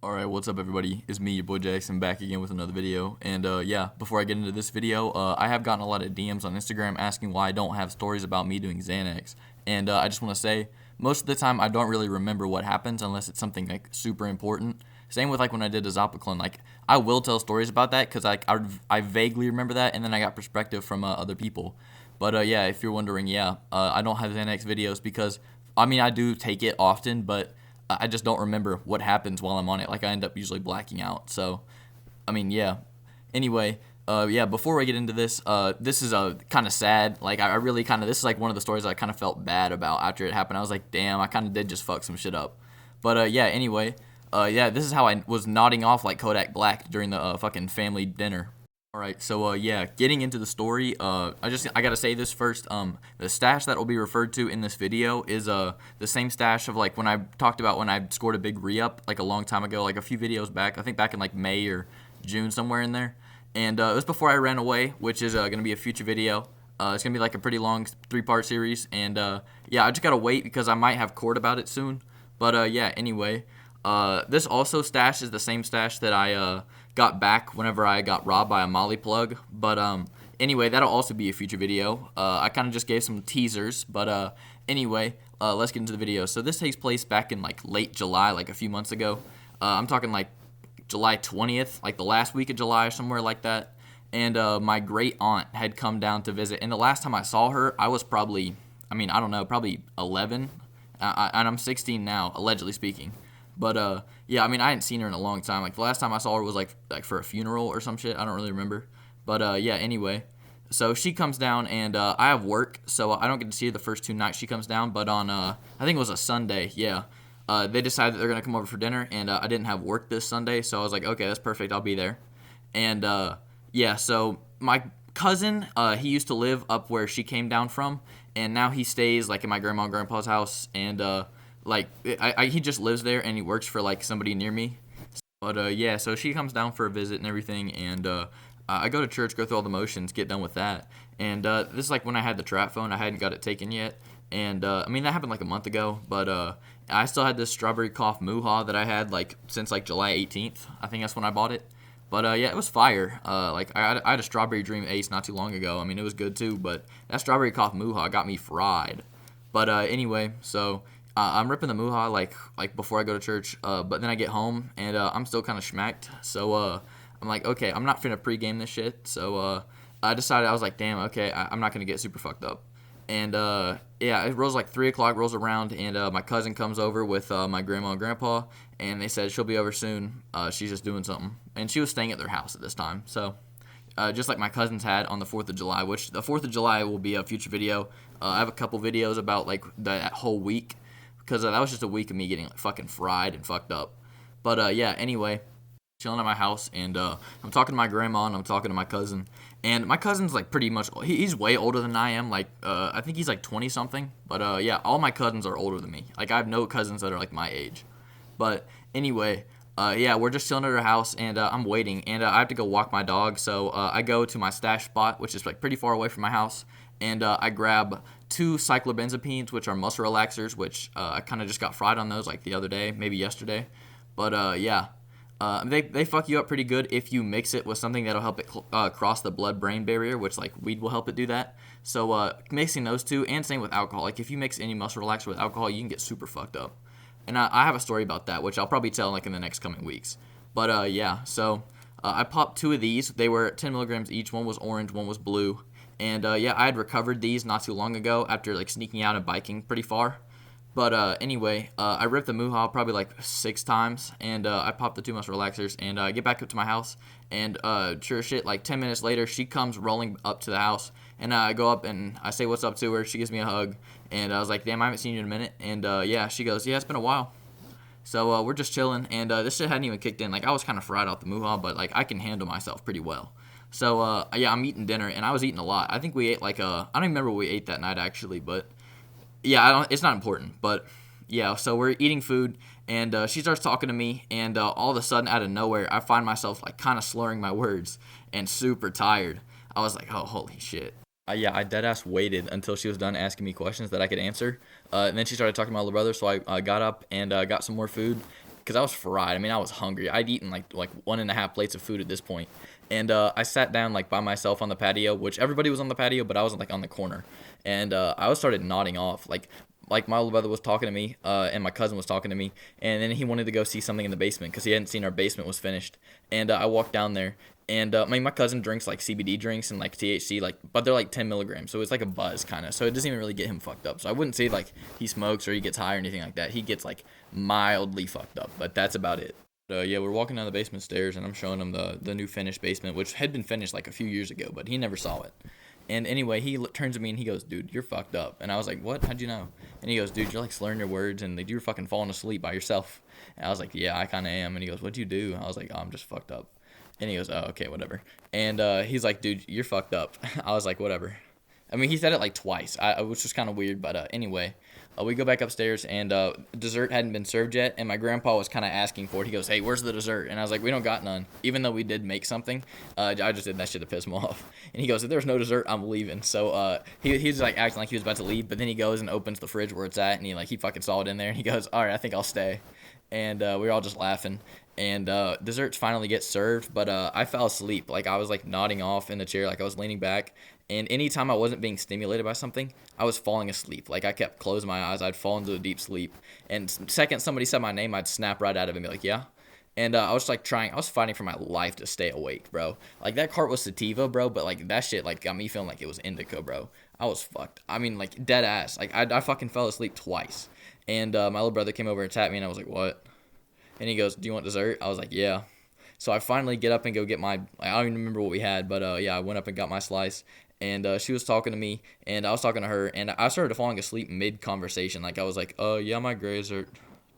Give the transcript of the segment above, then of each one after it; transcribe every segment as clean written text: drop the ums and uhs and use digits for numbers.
Alright, what's up everybody? It's me, your boy Jackson, back again with another video. And yeah, before I get into this video, I have gotten a lot of DMs on Instagram asking why I don't have stories about me doing Xanax. And I just want to say, most of the time I don't really remember what happens unless it's something like super important. Same with like when I did the Zopiclone, like I will tell stories about that because I vaguely remember that, and then I got perspective from other people. But yeah, if you're wondering, yeah, I don't have Xanax videos because, I mean, I do take it often, but I just don't remember what happens while I'm on it. Like I end up usually blacking out. So, I mean, yeah. Anyway, yeah. Before I get into this, this is kind of sad. Like I really kind of, this is like one of the stories I kind of felt bad about after it happened. I was like, damn, I kind of did just fuck some shit up. But yeah. Anyway, yeah. This is how I was nodding off like Kodak Black during the fucking family dinner. Alright, so yeah, getting into the story, I gotta say this first, the stash that will be referred to in this video is the same stash of like when I talked about when I scored a big re-up like a long time ago, like a few videos back, I think back in like May or June, somewhere in there, and it was before I ran away, which is gonna be a future video. It's gonna be like a pretty long 3-part series, and yeah, I just gotta wait because I might have court about it soon, but yeah, anyway, this also stash is the same stash that I got back whenever I got robbed by a molly plug. But anyway, that'll also be a future video. I kind of just gave some teasers, but anyway, let's get into the video. So this takes place back in like late July, like a few months ago. I'm talking like July 20th, like the last week of July or somewhere like that. And my great aunt had come down to visit, and the last time I saw her, I was probably, I mean, I don't know, probably 11, and I'm 16 now, allegedly speaking. But yeah, I mean, I hadn't seen her in a long time. Like the last time I saw her was like for a funeral or some shit. I don't really remember. But yeah, anyway, so she comes down, and I have work, so I don't get to see her the first 2 nights she comes down. But on I think it was a Sunday, yeah. They decided that they're gonna come over for dinner, and I didn't have work this Sunday, so I was like, okay, that's perfect. I'll be there. And yeah, so my cousin, he used to live up where she came down from, and now he stays like in my grandma and grandpa's house, and like he just lives there, and he works for like somebody near me. But yeah, so she comes down for a visit and everything, and I go to church, go through all the motions, get done with that. And this is like when I had the trap phone. I hadn't got it taken yet, and I mean that happened like a month ago, but I still had this strawberry cough Muha that I had like since like July 18th. I think that's when I bought it. But yeah, it was fire. Like I had a strawberry dream ace not too long ago. I mean, it was good too, but that strawberry cough Muha got me fried. But anyway, so I'm ripping the Muha like before I go to church, but then I get home, and I'm still kind of schmacked. So I'm like, okay, I'm not finna pregame this shit. So I decided, I was like, damn, okay, I'm not gonna get super fucked up. And yeah, it rolls like 3 o'clock rolls around, and my cousin comes over with my grandma and grandpa, and they said she'll be over soon. She's just doing something, and she was staying at their house at this time. So just like my cousins had on the 4th of July, which the 4th of July will be a future video. I have a couple videos about like that whole week, because that was just a week of me getting like fucking fried and fucked up. But yeah, anyway, chilling at my house, and I'm talking to my grandma, and I'm talking to my cousin, and my cousin's like pretty much, he's way older than I am. Like I think he's like 20 something. But yeah, all my cousins are older than me. Like I have no cousins that are like my age. But anyway, yeah, we're just chilling at her house, and I'm waiting, and I have to go walk my dog. So I go to my stash spot, which is like pretty far away from my house, and I grab 2 cyclobenzapines, which are muscle relaxers, which I kind of just got fried on those like the other day, maybe yesterday. But yeah, they fuck you up pretty good if you mix it with something that'll help it cross the blood-brain barrier, which like weed will help it do that. So mixing those 2, and same with alcohol. Like if you mix any muscle relaxer with alcohol, you can get super fucked up. And I have a story about that, which I'll probably tell like in the next coming weeks. But yeah, so I popped 2 of these. They were 10 milligrams each. One was orange, one was blue. And yeah, I had recovered these not too long ago after like sneaking out and biking pretty far. But anyway, I ripped the Muha probably like 6 times, and I popped the 2 muscle relaxers, and I get back up to my house, and sure as shit, like 10 minutes later, she comes rolling up to the house, and I go up and I say what's up to her. She gives me a hug, and I was like, damn, I haven't seen you in a minute. And yeah, she goes, yeah, it's been a while. So we're just chilling, and this shit hadn't even kicked in. Like I was kind of fried off the Muha, but like I can handle myself pretty well. So yeah, I'm eating dinner, and I was eating a lot. I think we ate like I don't even remember what we ate that night actually, but yeah, it's not important. But yeah, so we're eating food, and she starts talking to me, and all of a sudden out of nowhere, I find myself like kind of slurring my words and super tired. I was like, oh, holy shit. Yeah, I deadass waited until she was done asking me questions that I could answer, and then she started talking to my little brother. So I got up and got some more food, because I was fried. I mean, I was hungry. I'd eaten like 1.5 plates of food at this point. And I sat down like by myself on the patio, which everybody was on the patio, but I was like on the corner. And I was started nodding off. Like my little brother was talking to me, and my cousin was talking to me, and then he wanted to go see something in the basement because he hadn't seen our basement was finished. And I walked down there, and I mean, my cousin drinks like CBD drinks and like THC, like, but they're like 10 milligrams, so it's like a buzz kind of. So it doesn't even really get him fucked up. So I wouldn't say like he smokes or he gets high or anything like that. He gets like mildly fucked up, but that's about it. Yeah, we're walking down the basement stairs, and I'm showing him the new finished basement, which had been finished like a few years ago, but he never saw it. And anyway, he turns to me and he goes, "Dude, you're fucked up." And I was like, "What? How'd you know?" And he goes, "Dude, you're like slurring your words, and like, you're fucking falling asleep by yourself." And I was like, "Yeah, I kind of am." And he goes, "What'd you do?" I was like, "Oh, I'm just fucked up." And he goes, "Oh, okay, whatever." And he's like, "Dude, you're fucked up." I was like, "Whatever." I mean, he said it like twice, which was kind of weird. But anyway, we go back upstairs, and dessert hadn't been served yet, and my grandpa was kind of asking for it. He goes, "Hey, where's the dessert?" And I was like, "We don't got none." Even though we did make something, I just did that shit to piss him off. And he goes, "If there's no dessert, I'm leaving." So he's like acting like he was about to leave, but then he goes and opens the fridge where it's at, and he fucking saw it in there, and he goes, "All right, I think I'll stay." And we were all just laughing. And desserts finally get served, but I fell asleep. Like, I was like nodding off in the chair, like I was leaning back. And anytime I wasn't being stimulated by something, I was falling asleep. Like, I kept closing my eyes. I'd fall into a deep sleep. And second somebody said my name, I'd snap right out of it and be like, "Yeah." And I was like I was fighting for my life to stay awake, bro. Like, that cart was sativa, bro, but like that shit like got me feeling like it was indica, bro. I was fucked. I mean, like, dead ass. Like, I fucking fell asleep twice. And my little brother came over and tapped me, and I was like, "What?" And he goes, "Do you want dessert?" I was like, "Yeah." So I finally get up and go get my, I don't even remember what we had, but yeah, I went up and got my slice. And she was talking to me, and I was talking to her, and I started falling asleep mid-conversation. Like, I was like, "Yeah, my grades are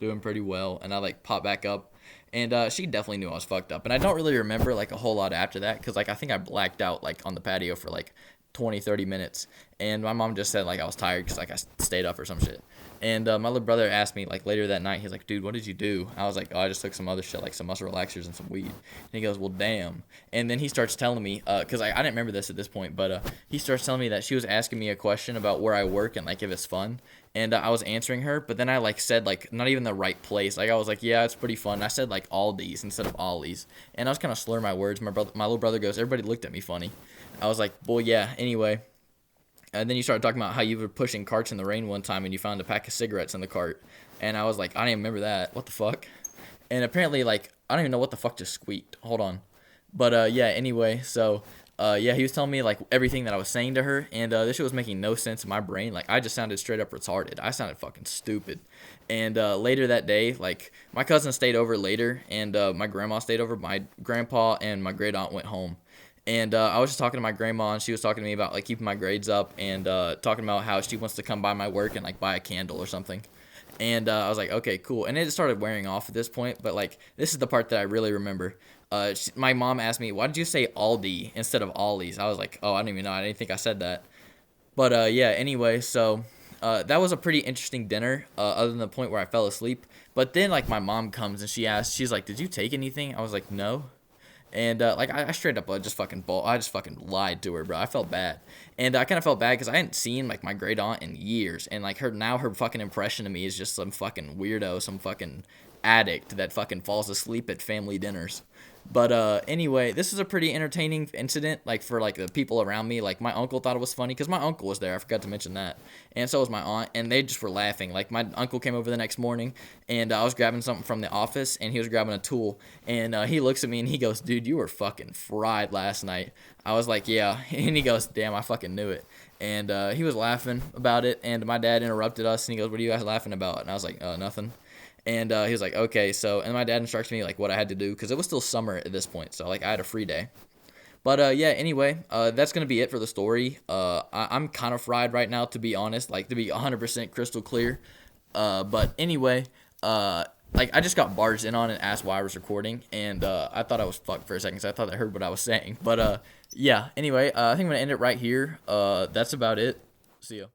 doing pretty well." And I, like, popped back up. And she definitely knew I was fucked up. And I don't really remember, like, a whole lot after that, because, like, I think I blacked out, like, on the patio for, like, 20-30 minutes. And my mom just said, like, I was tired because, like, I stayed up or some shit. And my little brother asked me, like, later that night, he's like, "Dude, what did you do?" I was like, "Oh, I just took some other shit, like some muscle relaxers and some weed." And he goes, "Well, damn." And then he starts telling me, because I didn't remember this at this point, but he starts telling me that she was asking me a question about where I work and, like, if it's fun. And I was answering her, but then I, like, said, like, not even the right place. Like, I was like, "Yeah, it's pretty fun." And I said, like, Aldi's instead of Ollie's. And I was kind of slurring my words. My little brother goes, "Everybody looked at me funny." I was like, "Well, yeah, anyway." And then you started talking about how you were pushing carts in the rain one time and you found a pack of cigarettes in the cart. And I was like, "I didn't even remember that. What the fuck?" And apparently, like, I don't even know what the fuck just squeaked. Hold on. But yeah, anyway, so yeah, he was telling me like everything that I was saying to her, and this shit was making no sense in my brain. Like, I just sounded straight up retarded. I sounded fucking stupid. And later that day, like, my cousin stayed over later, and my grandma stayed over. My grandpa and my great aunt went home. And I was just talking to my grandma, and she was talking to me about, like, keeping my grades up, and talking about how she wants to come by my work and, like, buy a candle or something. And I was like, "Okay, cool." And it started wearing off at this point, but, like, this is the part that I really remember. My mom asked me, "Why did you say Aldi instead of Ollie's?" I was like, "Oh, I don't even know. I didn't think I said that." But yeah, anyway, so that was a pretty interesting dinner, other than the point where I fell asleep. But then, like, my mom comes, and she's like, "Did you take anything?" I was like, "No." And like, I straight up just fucking I just fucking lied to her, bro. I felt bad. And I kind of felt bad because I hadn't seen, like, my great aunt in years, and like, her fucking impression of me is just some fucking weirdo, some fucking addict that fucking falls asleep at family dinners. But anyway, this is a pretty entertaining incident, like, for, like, the people around me. Like, my uncle thought it was funny because my uncle was there. I forgot to mention that. And so was my aunt, and they just were laughing. Like, my uncle came over the next morning, and I was grabbing something from the office, and he was grabbing a tool. And he looks at me, and he goes, "Dude, you were fucking fried last night." I was like, "Yeah." And he goes, "Damn, I fucking knew it." And he was laughing about it, and my dad interrupted us, and he goes, "What are you guys laughing about?" And I was like, "Nothing." And he was like, "Okay." So, and my dad instructed me, like, what I had to do, because it was still summer at this point, so, like, I had a free day. But yeah, anyway, that's gonna be it for the story. I'm kind of fried right now, to be honest, like, to be 100% crystal clear. But anyway, like, I just got barged in on and asked why I was recording, and I thought I was fucked for a second, so I thought I heard what I was saying. But yeah, anyway, I think I'm gonna end it right here. That's about it. See ya.